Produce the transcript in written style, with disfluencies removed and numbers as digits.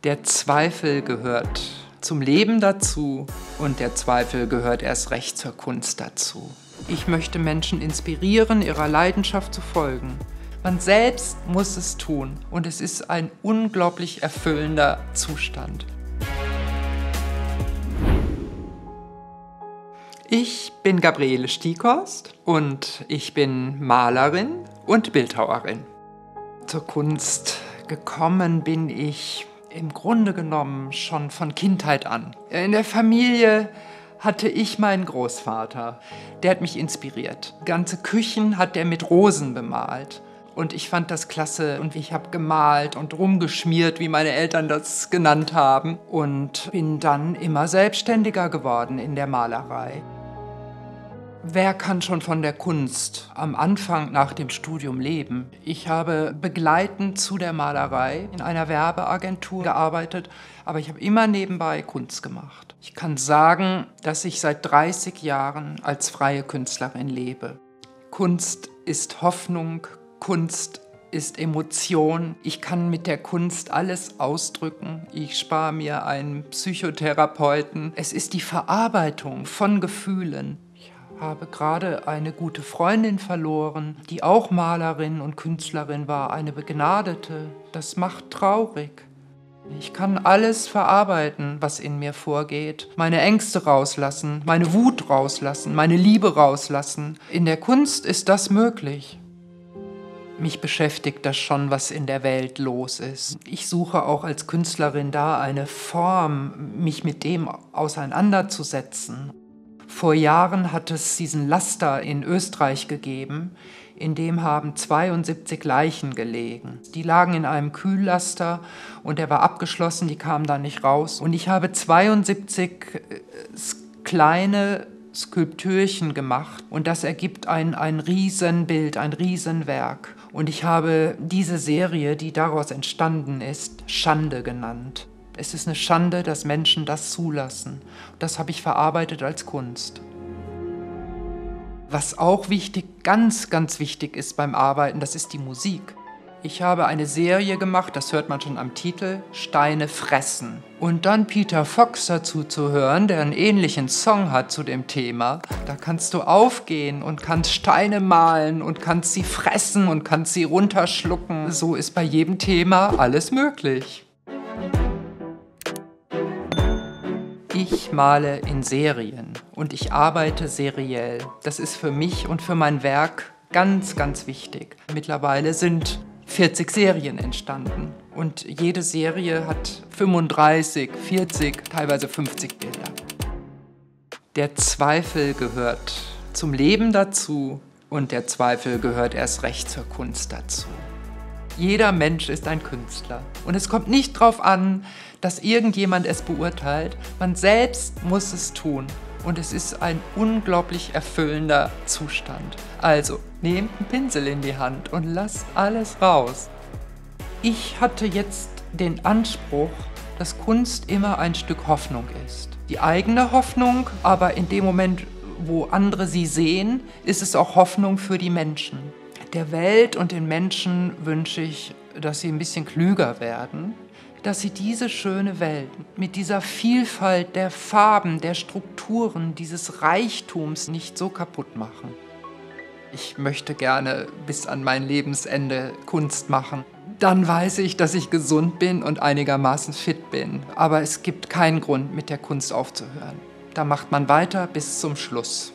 Der Zweifel gehört zum Leben dazu und der Zweifel gehört erst recht zur Kunst dazu. Ich möchte Menschen inspirieren, ihrer Leidenschaft zu folgen. Man selbst muss es tun und es ist ein unglaublich erfüllender Zustand. Ich bin Gabriele Stieghorst und ich bin Malerin und Bildhauerin. Zur Kunst gekommen bin ich im Grunde genommen schon von Kindheit an. In der Familie hatte ich meinen Großvater, der hat mich inspiriert. Ganze Küchen hat er mit Rosen bemalt. Und ich fand das klasse und ich habe gemalt und rumgeschmiert, wie meine Eltern das genannt haben. Und bin dann immer selbstständiger geworden in der Malerei. Wer kann schon von der Kunst am Anfang nach dem Studium leben? Ich habe begleitend zu der Malerei in einer Werbeagentur gearbeitet, aber ich habe immer nebenbei Kunst gemacht. Ich kann sagen, dass ich seit 30 Jahren als freie Künstlerin lebe. Kunst ist Hoffnung, Kunst ist Emotion. Ich kann mit der Kunst alles ausdrücken. Ich spare mir einen Psychotherapeuten. Es ist die Verarbeitung von Gefühlen. Ich habe gerade eine gute Freundin verloren, die auch Malerin und Künstlerin war, eine Begnadete. Das macht traurig. Ich kann alles verarbeiten, was in mir vorgeht. Meine Ängste rauslassen, meine Wut rauslassen, meine Liebe rauslassen. In der Kunst ist das möglich. Mich beschäftigt das schon, was in der Welt los ist. Ich suche auch als Künstlerin da eine Form, mich mit dem auseinanderzusetzen. Vor Jahren hat es diesen Laster in Österreich gegeben, in dem haben 72 Leichen gelegen. Die lagen in einem Kühllaster und der war abgeschlossen, die kamen da nicht raus. Und ich habe 72 kleine Skulptürchen gemacht und das ergibt ein Riesenbild, ein Riesenwerk. Und ich habe diese Serie, die daraus entstanden ist, Schande genannt. Es ist eine Schande, dass Menschen das zulassen. Das habe ich verarbeitet als Kunst. Was auch wichtig, ganz, ganz wichtig ist beim Arbeiten, das ist die Musik. Ich habe eine Serie gemacht, das hört man schon am Titel, Steine fressen. Und dann Peter Fox dazu zu hören, der einen ähnlichen Song hat zu dem Thema. Da kannst du aufgehen und kannst Steine malen und kannst sie fressen und kannst sie runterschlucken. So ist bei jedem Thema alles möglich. Ich male in Serien und ich arbeite seriell. Das ist für mich und für mein Werk ganz, ganz wichtig. Mittlerweile sind 40 Serien entstanden und jede Serie hat 35, 40, teilweise 50 Bilder. Der Zweifel gehört zum Leben dazu und der Zweifel gehört erst recht zur Kunst dazu. Jeder Mensch ist ein Künstler und es kommt nicht darauf an, dass irgendjemand es beurteilt. Man selbst muss es tun und es ist ein unglaublich erfüllender Zustand. Also, nehmt einen Pinsel in die Hand und lasst alles raus. Ich hatte jetzt den Anspruch, dass Kunst immer ein Stück Hoffnung ist. Die eigene Hoffnung, aber in dem Moment, wo andere sie sehen, ist es auch Hoffnung für die Menschen. Der Welt und den Menschen wünsche ich, dass sie ein bisschen klüger werden, dass sie diese schöne Welt mit dieser Vielfalt der Farben, der Strukturen, dieses Reichtums nicht so kaputt machen. Ich möchte gerne bis an mein Lebensende Kunst machen. Dann weiß ich, dass ich gesund bin und einigermaßen fit bin. Aber es gibt keinen Grund, mit der Kunst aufzuhören. Da macht man weiter bis zum Schluss.